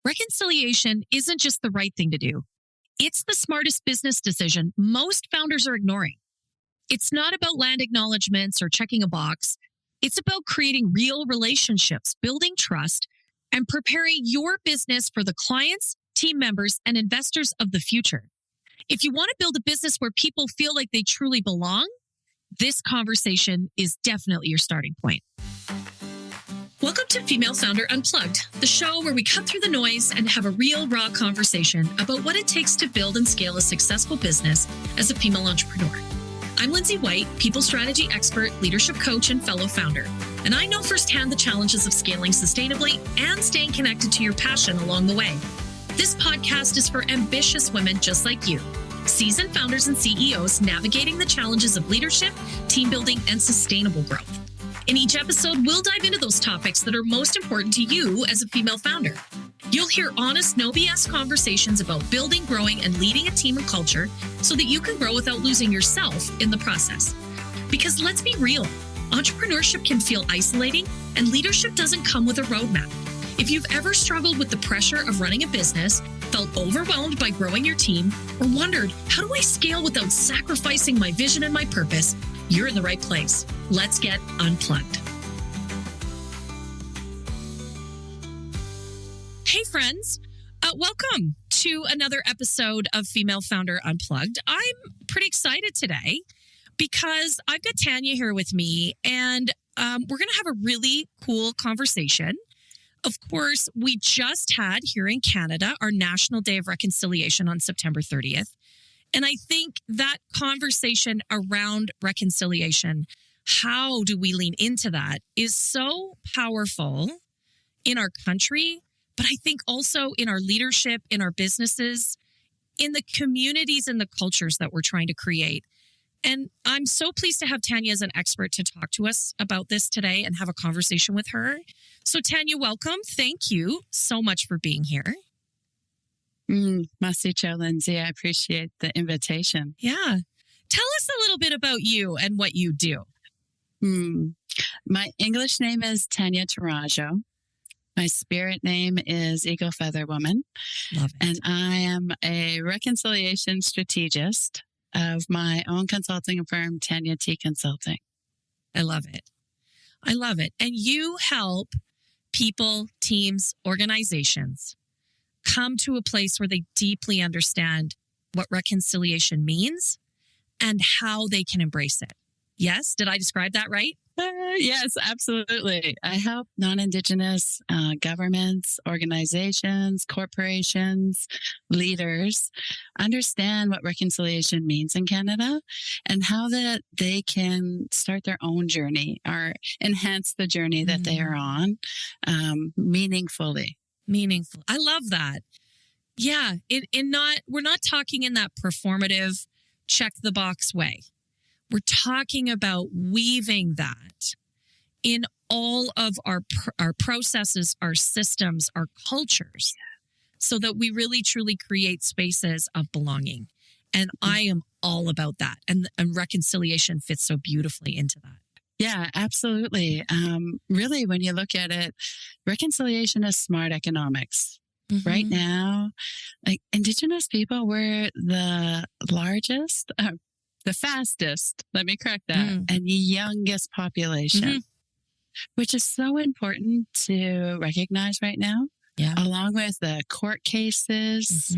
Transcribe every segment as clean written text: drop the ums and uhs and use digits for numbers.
Reconciliation isn't just the right thing to do. It's the smartest business decision most founders are ignoring. It's not about land acknowledgements or checking a box. It's about creating real relationships, building trust, and preparing your business for the clients, team members, and investors of the future. If you want to build a business where people feel like they truly belong, this conversation is definitely your starting point. Welcome to Female Founder Unplugged, the show where we cut through the noise and have a real, raw conversation about what it takes to build and scale a successful business as a female entrepreneur. I'm Lindsay White, people strategy expert, leadership coach, and fellow founder. And I know firsthand the challenges of scaling sustainably and staying connected to your passion along the way. This podcast is for ambitious women just like you, seasoned founders and CEOs navigating the challenges of leadership, team building, and sustainable growth. In each episode, we'll dive into those topics that are most important to you as a female founder. You'll hear honest, no BS conversations about building, growing, and leading a team and culture so that you can grow without losing yourself in the process. Because let's be real, entrepreneurship can feel isolating, and leadership doesn't come with a roadmap. If you've ever struggled with the pressure of running a business, felt overwhelmed by growing your team, or wondered, how do I scale without sacrificing my vision and my purpose? You're in the right place. Let's get unplugged. Hey, friends. Welcome to another episode of Female Founder Unplugged. I'm pretty excited today because I've got Tanya here with me, and we're going to have a really cool conversation. Of course, we just had here in Canada our National Day of Reconciliation on September 30th. And I think that conversation around reconciliation, how do we lean into that, is so powerful in our country, but I think also in our leadership, in our businesses, in the communities and the cultures that we're trying to create. And I'm so pleased to have Tanya as an expert to talk to us about this today and have a conversation with her. So Tanya, welcome. Thank you so much for being here. Masicho, Lindsay, I appreciate the invitation. Yeah. Tell us a little bit about you and what you do. My English name is Tanya Tourangeau. My spirit name is Eagle Feather Woman. Love it. And I am a reconciliation strategist of my own consulting firm, Tanya T Consulting. I love it. I love it. And you help people, teams, organizations come to a place where they deeply understand what reconciliation means and how they can embrace it. Yes? Did I describe that right? Yes, absolutely. I help non-Indigenous governments, organizations, corporations, leaders understand what reconciliation means in Canada and how that they can start their own journey or enhance the journey that they are on meaningfully. Meaningful. I love that. Yeah. We're not talking in that performative check the box way. We're talking about weaving that in all of our processes, our systems, our cultures, so that we really truly create spaces of belonging. And I am all about that. And reconciliation fits so beautifully into that. Yeah, absolutely. Really, when you look at it, reconciliation is smart economics. Mm-hmm. Right now, like Indigenous people, we're the largest, the fastest, let me correct that, and youngest population, which is so important to recognize right now, along with the court cases,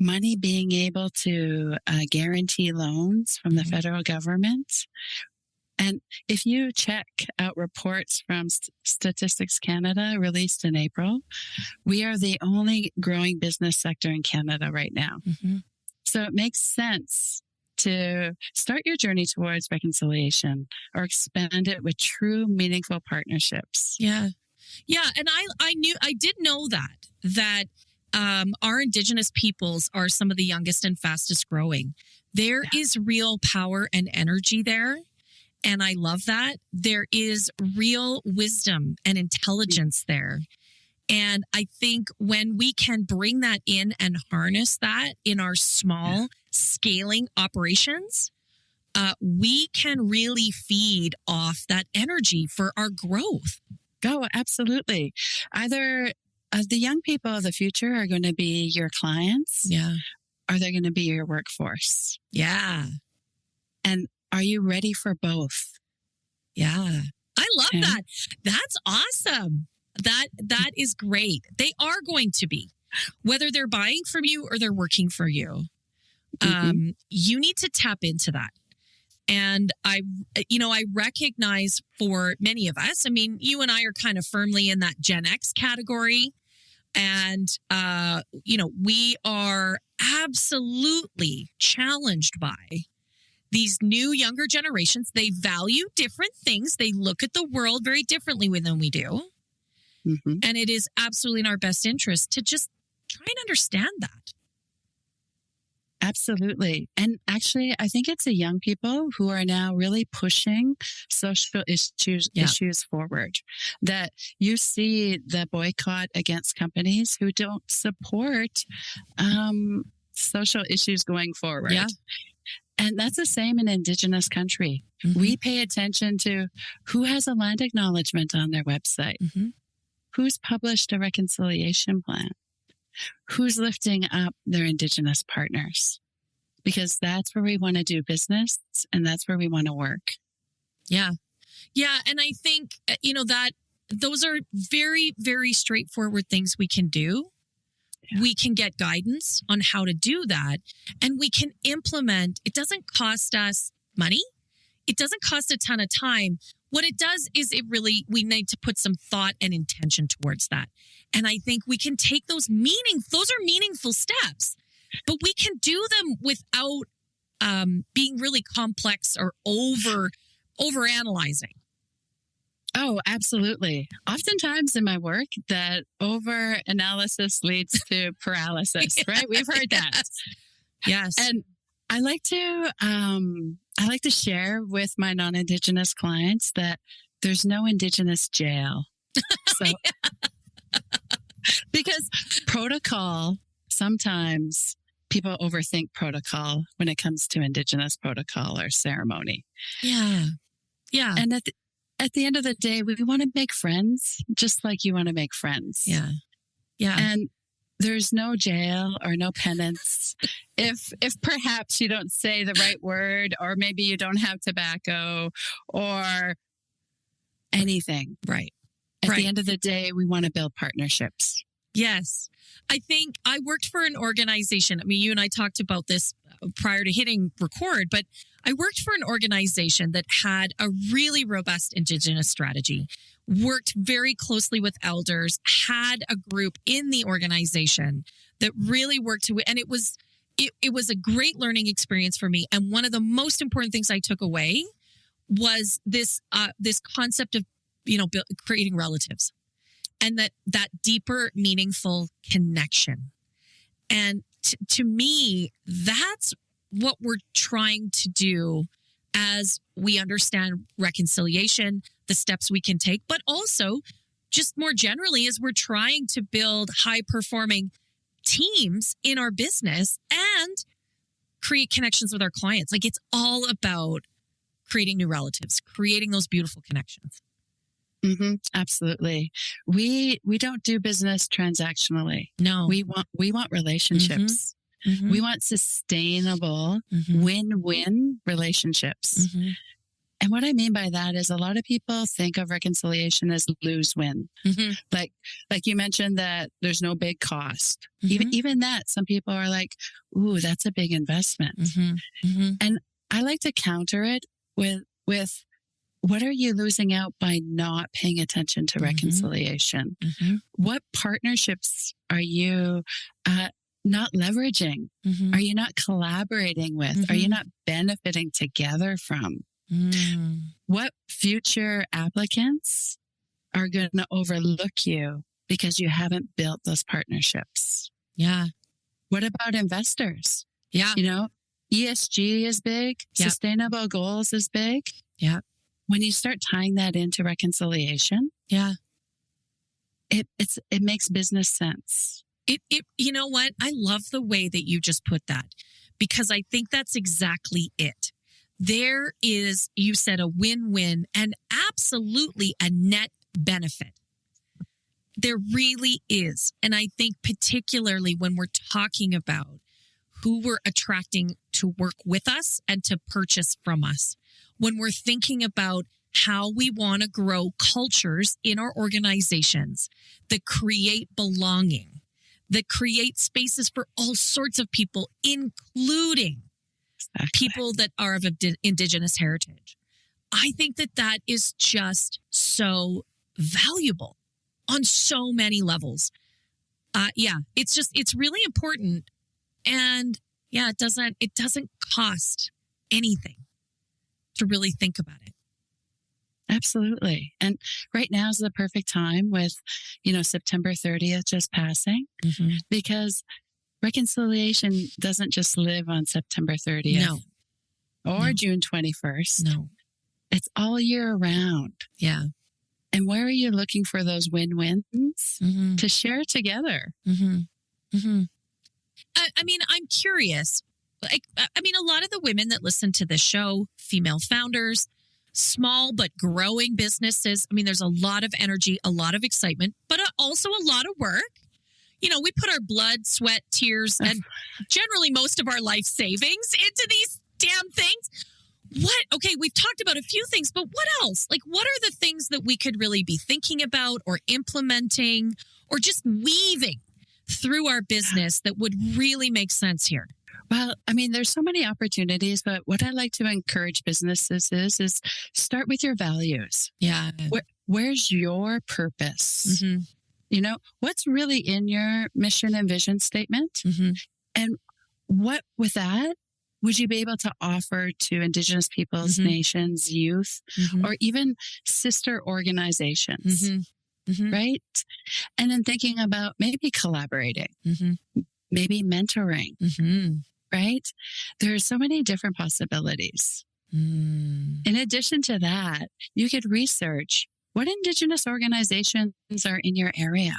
money being able to guarantee loans from the federal government. And if you check out reports from Statistics Canada released in April, we are the only growing business sector in Canada right now. So it makes sense to start your journey towards reconciliation or expand it with true, meaningful partnerships. Yeah. Yeah. And I did know that our Indigenous peoples are some of the youngest and fastest growing. There is real power and energy there. And I love that. There is real wisdom and intelligence there. And I think when we can bring that in and harness that in our small scaling operations, we can really feed off that energy for our growth. Oh, absolutely. Either the young people of the future are going to be your clients, Yeah. or they're going to be your workforce. Yeah. And are you ready for both? Yeah. I love Yeah. that. That's awesome. That is great. They are going to be, whether they're buying from you or they're working for you. You need to tap into that. And I recognize for many of us, I mean, you and I are kind of firmly in that Gen X category. And, we are absolutely challenged by these new younger generations. They value different things. They look at the world very differently than we do. Mm-hmm. And it is absolutely in our best interest to just try and understand that. Absolutely. And actually, I think it's the young people who are now really pushing social issues forward. That you see the boycott against companies who don't support social issues going forward. Yeah. And that's the same in Indigenous country. Mm-hmm. We pay attention to who has a land acknowledgement on their website, who's published a reconciliation plan, who's lifting up their Indigenous partners, because that's where we want to do business and that's where we want to work. Yeah. Yeah. And I think, that those are very, very straightforward things we can do. Yeah. We can get guidance on how to do that, and we can implement. It doesn't cost us money. It doesn't cost a ton of time. What it does is we need to put some thought and intention towards that. And I think we can take those are meaningful steps, but we can do them without being really complex or overanalyzing. Oh, absolutely. Oftentimes in my work, that over-analysis leads to paralysis, right? We've heard that. Yes. And I like to share with my non-Indigenous clients that there's no Indigenous jail. So, because protocol, sometimes people overthink protocol when it comes to Indigenous protocol or ceremony. Yeah. Yeah. And at the end of the day, we want to make friends, just like you want to make friends. Yeah. Yeah. And there's no jail or no penance if perhaps you don't say the right word, or maybe you don't have tobacco or anything. Right. At the end of the day, we want to build partnerships. Yes. I think I worked for an organization. I mean, you and I talked about this prior to hitting record, but I worked for an organization that had a really robust Indigenous strategy, worked very closely with elders, had a group in the organization that really worked and it was a great learning experience for me. And one of the most important things I took away was this concept of, creating relatives, and that deeper, meaningful connection. And to me, that's what we're trying to do as we understand reconciliation, the steps we can take, but also just more generally as we're trying to build high-performing teams in our business and create connections with our clients. Like, it's all about creating new relatives, creating those beautiful connections. Mm-hmm, absolutely. We don't do business transactionally. No. We want relationships. Mm-hmm. We want sustainable win-win relationships. Mm-hmm. And what I mean by that is a lot of people think of reconciliation as lose-win. Mm-hmm. Like you mentioned that there's no big cost. Mm-hmm. Even that, some people are like, ooh, that's a big investment. Mm-hmm. Mm-hmm. And I like to counter it with what are you losing out by not paying attention to reconciliation? Mm-hmm. What partnerships are you not leveraging? Mm-hmm. Are you not collaborating with? Mm-hmm. Are you not benefiting together from? Mm. What future applicants are going to overlook you because you haven't built those partnerships? Yeah. What about investors? Yeah. ESG is big. Yep. Sustainable goals is big. Yeah. When you start tying that into reconciliation, it makes business sense. It you know what? I love the way that you just put that, because I think that's exactly it. There is, you said, a win-win and absolutely a net benefit. There really is. And I think particularly when we're talking about who we're attracting to work with us and to purchase from us, when we're thinking about how we want to grow cultures in our organizations that create belonging, that create spaces for all sorts of people, including people that are of Indigenous heritage. I think that that is just so valuable on so many levels. It's really important. And yeah, it doesn't cost anything to really think about it. Absolutely. And right now is the perfect time with, September 30th just passing, because reconciliation doesn't just live on September 30th or June 21st. No. It's all year round. Yeah. And where are you looking for those win-wins to share together? I mean, I'm curious. A lot of the women that listen to this show, female founders, small but growing businesses. I mean, there's a lot of energy, a lot of excitement, but also a lot of work. We put our blood, sweat, tears, and generally most of our life savings into these damn things. Okay, we've talked about a few things, but what else? Like, what are the things that we could really be thinking about or implementing or just weaving through our business that would really make sense here? Well, I mean, there's so many opportunities, but what I like to encourage businesses is start with your values. Yeah. Where's your purpose? What's really in your mission and vision statement? And what with that would you be able to offer to Indigenous peoples, nations, youth, or even sister organizations? Right? And then thinking about maybe collaborating, maybe mentoring, right? There are so many different possibilities. In addition to that, you could research what Indigenous organizations are in your area,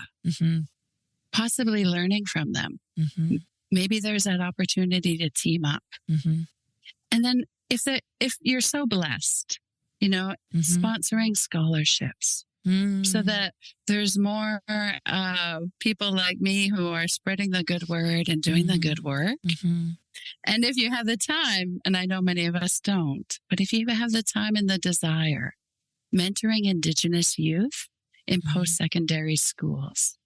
possibly learning from them. Maybe there's that opportunity to team up. And then if you're so blessed, sponsoring scholarships, so that there's more people like me who are spreading the good word and doing the good work. And if you have the time, and I know many of us don't, but if you have the time and the desire, mentoring Indigenous youth in post-secondary schools,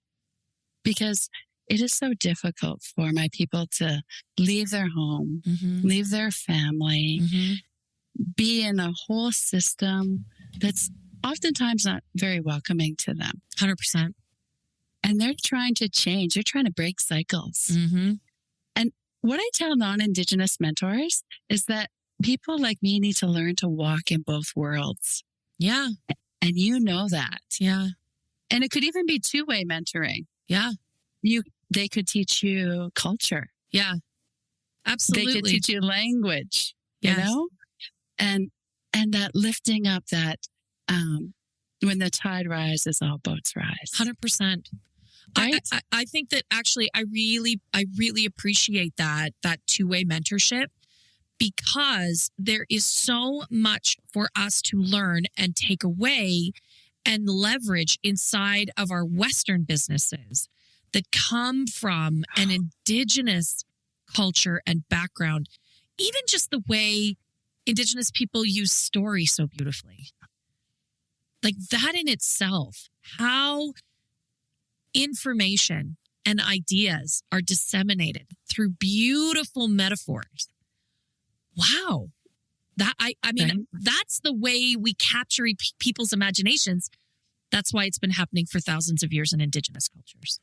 because it is so difficult for my people to leave their home, leave their family, be in a whole system that's oftentimes not very welcoming to them. 100%. And they're trying to change. They're trying to break cycles. And what I tell non-Indigenous mentors is that people like me need to learn to walk in both worlds. Yeah. And you know that. Yeah. And it could even be two-way mentoring. Yeah. They could teach you culture. Yeah. Absolutely. They could teach you language, yes. And that lifting up that when the tide rises, all boats rise. 100%. Right? I think that actually I really appreciate that two-way mentorship, because there is so much for us to learn and take away and leverage inside of our Western businesses that come from an Indigenous culture and background. Even just the way Indigenous people use story so beautifully. Like that in itself, how information and ideas are disseminated through beautiful metaphors. Wow. That's the way we capture people's imaginations. That's why it's been happening for thousands of years in Indigenous cultures.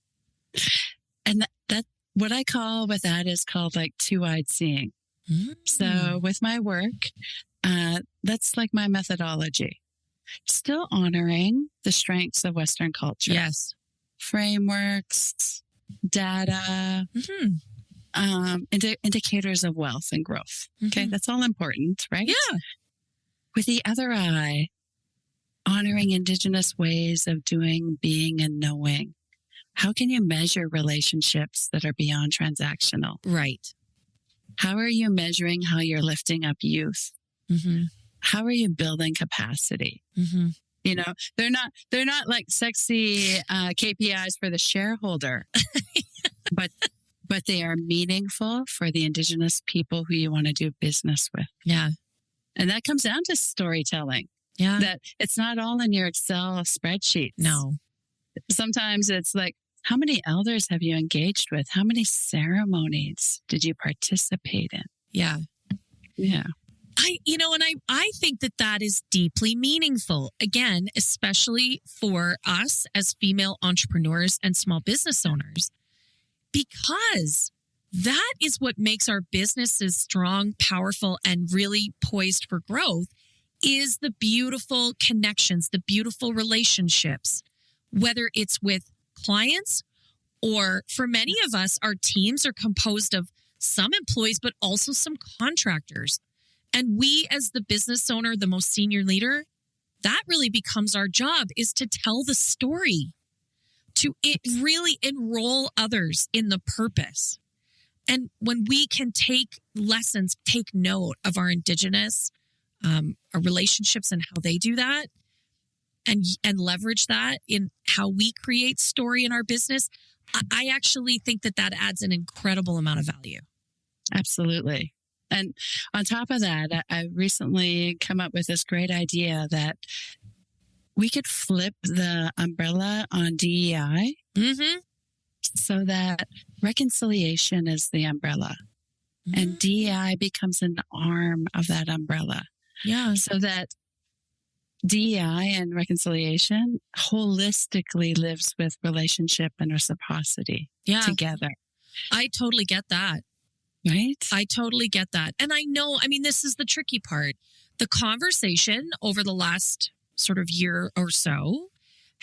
And that what I call with that is called like two-eyed seeing. So with my work, that's like my methodology. Still honoring the strengths of Western culture. Yes. Frameworks, data, indicators of wealth and growth. Okay, that's all important, right? Yeah. With the other eye, honoring Indigenous ways of doing, being, and knowing. How can you measure relationships that are beyond transactional? Right. How are you measuring how you're lifting up youth? How are you building capacity? They're not like sexy KPIs for the shareholder, but they are meaningful for the Indigenous people who you want to do business with. Yeah. And that comes down to storytelling. Yeah. That it's not all in your Excel spreadsheets. No. Sometimes it's like, how many elders have you engaged with? How many ceremonies did you participate in? Yeah. Yeah. I think that is deeply meaningful. Again, especially for us as female entrepreneurs and small business owners, because that is what makes our businesses strong, powerful, and really poised for growth is the beautiful connections, the beautiful relationships, whether it's with clients or for many of us, our teams are composed of some employees, but also some contractors. And we, as the business owner, the most senior leader, that really becomes our job, is to tell the story, to really enroll others in the purpose. And when we can take lessons, take note of our Indigenous our relationships and how they do that, and leverage that in how we create story in our business, I actually think that adds an incredible amount of value. Absolutely. And on top of that, I recently come up with this great idea that we could flip the umbrella on DEI so that reconciliation is the umbrella and DEI becomes an arm of that umbrella. Yeah. So that DEI and reconciliation holistically lives with relationship and reciprocity together. I totally get that. Right? I totally get that. And this is the tricky part. The conversation over the last sort of year or so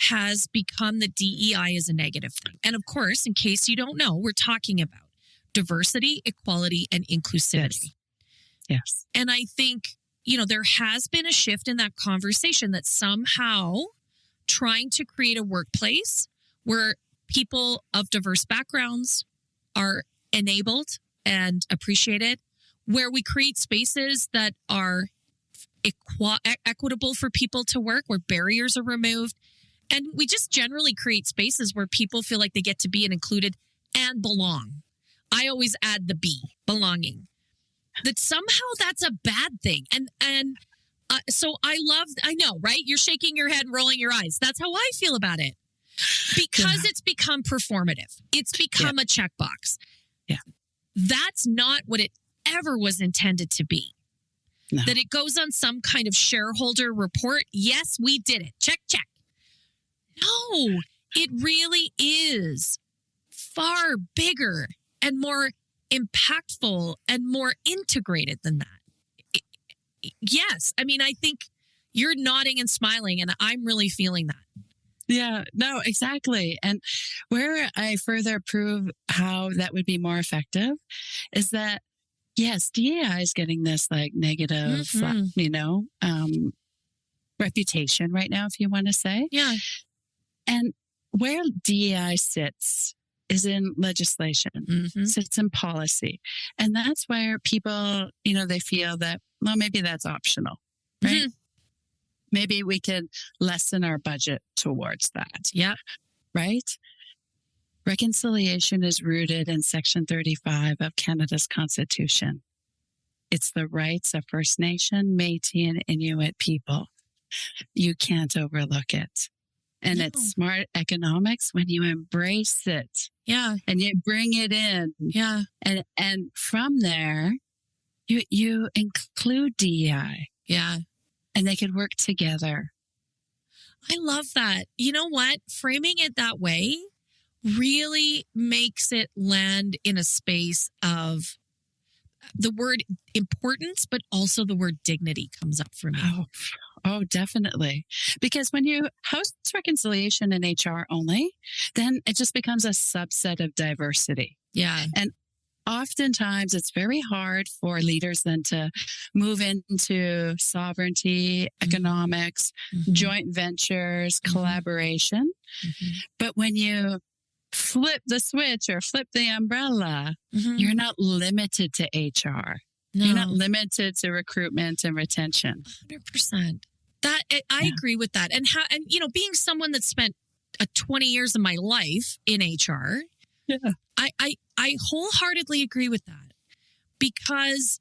has become that DEI is a negative thing. And of course, in case you don't know, we're talking about diversity, equality, and inclusivity. Yes. And I think, there has been a shift in that conversation that somehow trying to create a workplace where people of diverse backgrounds are enabled and appreciated, where we create spaces that are equitable for people to work, where barriers are removed. And we just generally create spaces where people feel like they get to be included and belong. I always add the B, belonging. That somehow that's a bad thing. And so I know, right? You're shaking your head and rolling your eyes. That's how I feel about it. Because it's become performative. It's become a checkbox. Yeah. That's not what it ever was intended to be. No. That it goes on some kind of shareholder report. Yes, we did it. Check, check. No, it really is far bigger and more impactful and more integrated than that. Yes. I think you're nodding and smiling, and I'm really feeling that. Yeah, no, exactly. And where I further prove how that would be more effective is that, yes, DEI is getting this negative, reputation right now, if you want to say. Yeah. And where DEI sits is in legislation, sits in policy. And that's where people, they feel that, well, maybe that's optional, right? Maybe we could lessen our budget towards that. Yeah. Right? Reconciliation is rooted in Section 35 of Canada's Constitution. It's the rights of First Nation, Métis, and Inuit people. You can't overlook it. And it's smart economics when you embrace it. Yeah. And you bring it in. Yeah. And from there, you include DEI. Yeah. And they could work together. I love that. You know what? Framing it that way really makes it land in a space of the word importance, but also the word dignity comes up for me. Oh, definitely. Because when you host reconciliation in HR only, then it just becomes a subset of diversity. Yeah. And oftentimes it's very hard for leaders then to move into sovereignty, economics, joint ventures, collaboration. But when you flip the switch or flip the umbrella, you're not limited to HR. No. You're not limited to recruitment and retention. 100%. I agree with that. And being someone that spent 20 years of my life in HR, Yeah. I wholeheartedly agree with that, because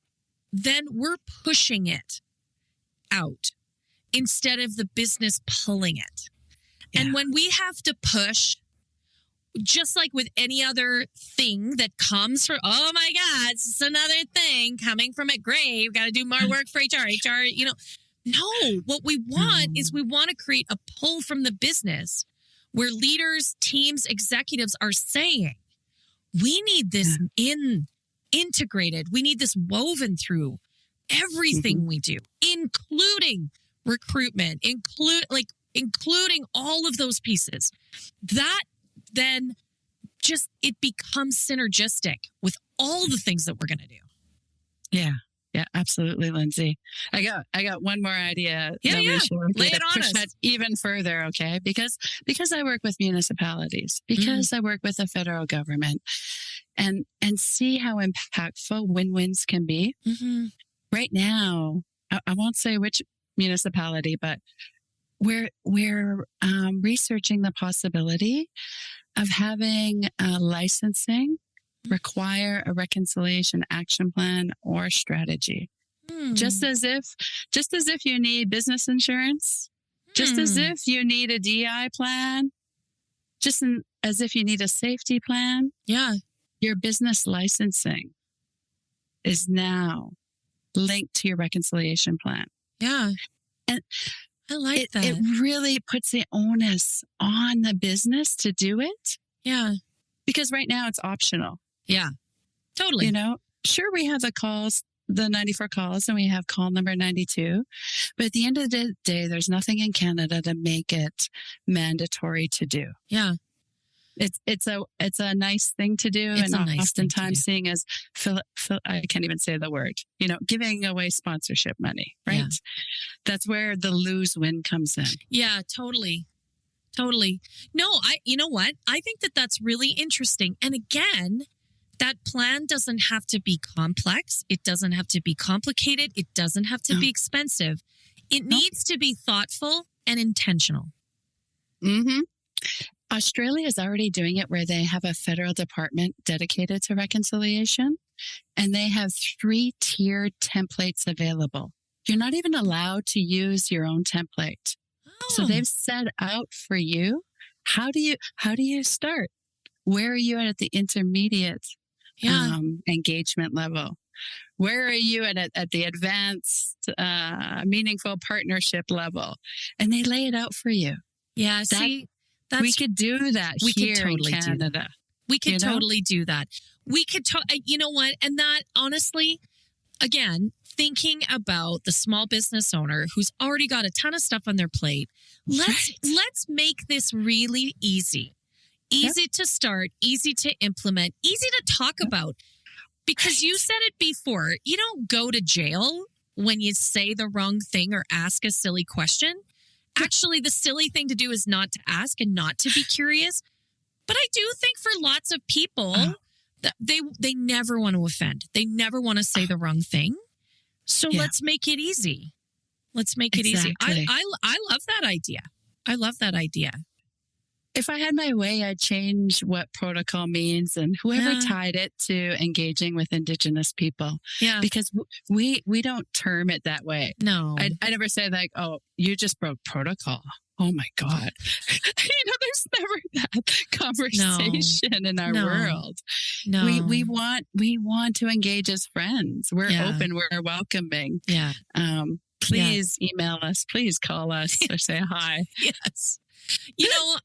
then we're pushing it out instead of the business pulling it. Yeah. And when we have to push, just like with any other thing that comes from, oh my God, it's another thing coming from a grave, got to do more work for HR. No, what we want is we want to create a pull from the business where leaders, teams, executives are saying, we need this integrated. We need this woven through everything we do, including recruitment, including all of those pieces. That then just, it becomes synergistic with all the things that we're going to do. Yeah. Yeah, absolutely, Lindsay. I got one more idea. Yeah. We should Lay it on push us. that even further, okay? Because I work with municipalities, because I work with the federal government, and see how impactful win-wins can be. Mm-hmm. Right now, I won't say which municipality, but we're researching the possibility of having licensing require a reconciliation action plan or strategy. Just as if you need business insurance, just as if you need a DI plan, as if you need a safety plan. Yeah. Your business licensing is now linked to your reconciliation plan. Yeah. And I like that. It really puts the onus on the business to do it. Yeah. Because right now it's optional. Yeah, totally. Sure, we have the 94 calls, and we have call number 92. But at the end of the day, there's nothing in Canada to make it mandatory to do. Yeah. It's a nice thing to do. It's and oftentimes seeing as, I can't even say the word, giving away sponsorship money, right? Yeah. That's where the lose-win comes in. Yeah, totally. Totally. No, you know what? I think that's really interesting. And again, that plan doesn't have to be complex. It doesn't have to be complicated. It doesn't have to be expensive. It needs to be thoughtful and intentional. Mm-hmm. Australia is already doing it, where they have a federal department dedicated to reconciliation, and they have 3-tiered templates available. You're not even allowed to use your own template. So they've set out for you. How do you start? Where are you at the intermediate engagement level? Where are you at the advanced meaningful partnership level? And they lay it out for you. Yeah, we could do that here in Canada. We could totally do that. We could, you know what? And that, honestly, again, thinking about the small business owner who's already got a ton of stuff on their plate, let's make this really easy. Easy to start, easy to implement, easy to talk about. Because you said it before, you don't go to jail when you say the wrong thing or ask a silly question. Actually, the silly thing to do is not to ask and not to be curious. But I do think for lots of people, that they never want to offend. They never want to say the wrong thing. So let's make it easy. Let's make it easy. I love that idea. I love that idea. If I had my way, I'd change what protocol means, and whoever tied it to engaging with Indigenous people. Yeah. Because we don't term it that way. No. I never say like, oh, you just broke protocol. Oh my God. There's never that conversation in our world. No. We want to engage as friends. We're open, we're welcoming. Yeah. Please email us, please call us or say hi. Yes.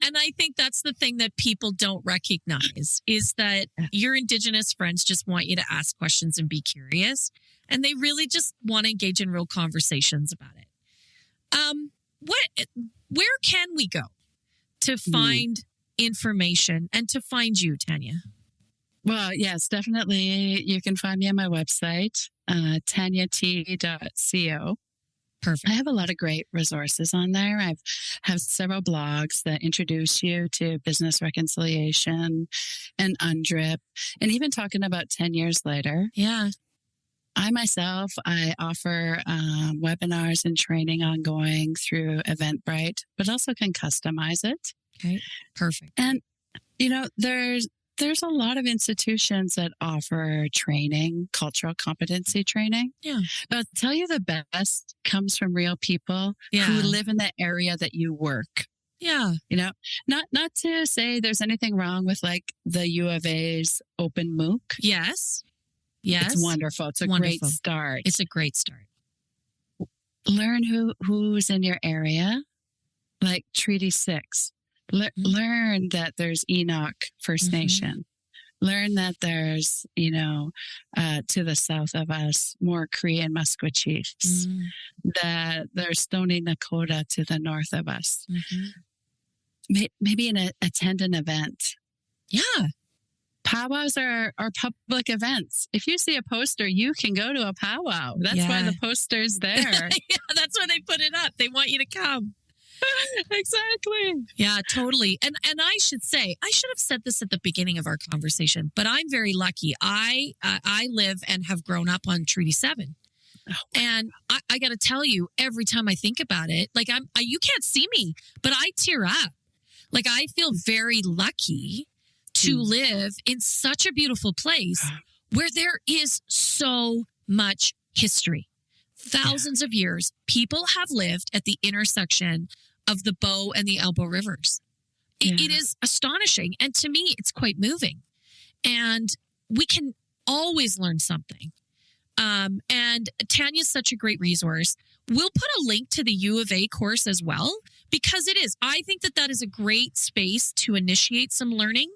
And I think that's the thing that people don't recognize is that your Indigenous friends just want you to ask questions and be curious. And they really just want to engage in real conversations about it. Where can we go to find information and to find you, Tanya? Well, yes, definitely. You can find me on my website, tanyat.co. Perfect. I have a lot of great resources on there. I have several blogs that introduce you to business reconciliation and UNDRIP, and even talking about 10 years later. Yeah. I myself, I offer webinars and training ongoing through Eventbrite, but also can customize it. Okay, perfect. And, there's a lot of institutions that offer training, cultural competency training. Yeah. But I'll tell you the best comes from real people who live in the area that you work. Yeah. Not to say there's anything wrong with like the U of A's open MOOC. Yes. It's wonderful. It's a great start. It's a great start. Learn who's in your area, like Treaty 6. Learn that there's Enoch First Nation. Learn that there's, to the south of us, more Cree and Musqueam chiefs. That there's Stoney Nakoda to the north of us. Maybe attend an event. Yeah. Powwows are public events. If you see a poster, you can go to a powwow. That's why the poster's there. Yeah, that's why they put it up. They want you to come. Exactly. Yeah, totally. And I should say, I should have said this at the beginning of our conversation, but I'm very lucky. I live and have grown up on Treaty 7. Oh. And I got to tell you, every time I think about it, like you can't see me, but I tear up. Like I feel very lucky to live in such a beautiful place where there is so much history. Thousands of years, people have lived at the intersection of the Bow and the Elbow Rivers. It is astonishing. And to me, it's quite moving. And we can always learn something. And Tanya's such a great resource. We'll put a link to the U of A course as well, because it is. I think that is a great space to initiate some learning.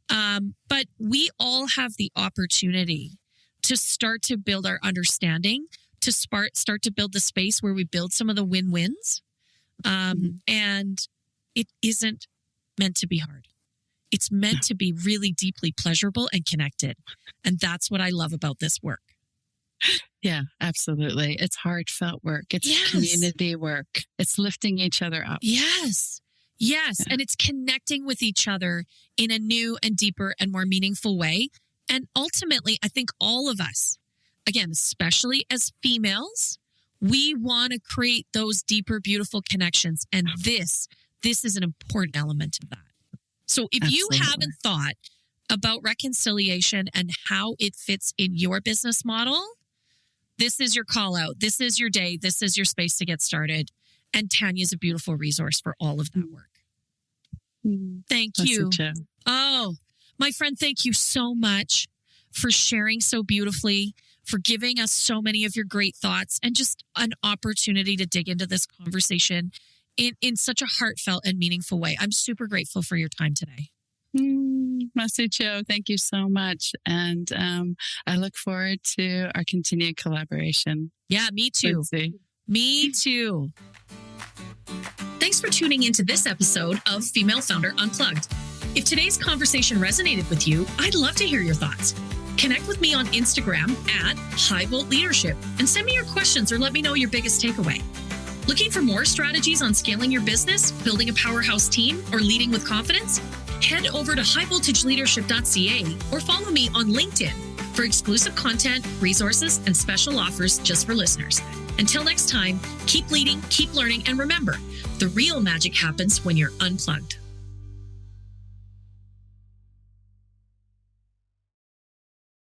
But we all have the opportunity to start to build our understanding, to start to build the space where we build some of the win-wins. And it isn't meant to be hard. It's meant to be really deeply pleasurable and connected. And that's what I love about this work. Yeah, absolutely. It's heartfelt work. It's community work. It's lifting each other up. Yes. Yes. Yeah. And it's connecting with each other in a new and deeper and more meaningful way. And ultimately, I think all of us, again, especially as females, we want to create those deeper, beautiful connections. And this is an important element of that. So if you haven't thought about reconciliation and how it fits in your business model, this is your call out. This is your day. This is your space to get started. And Tanya's a beautiful resource for all of that work. Thank you. Oh, my friend, thank you so much for sharing so beautifully, for giving us so many of your great thoughts, and just an opportunity to dig into this conversation in such a heartfelt and meaningful way. I'm super grateful for your time today. Masucho, thank you so much. And I look forward to our continued collaboration. Yeah, me too. Lindsay. Me too. Thanks for tuning into this episode of Female Founder Unplugged. If today's conversation resonated with you, I'd love to hear your thoughts. Connect with me on Instagram at High Volt Leadership and send me your questions or let me know your biggest takeaway. Looking for more strategies on scaling your business, building a powerhouse team, or leading with confidence? Head over to highvoltageleadership.ca or follow me on LinkedIn for exclusive content, resources, and special offers just for listeners. Until next time, keep leading, keep learning, and remember, the real magic happens when you're unplugged.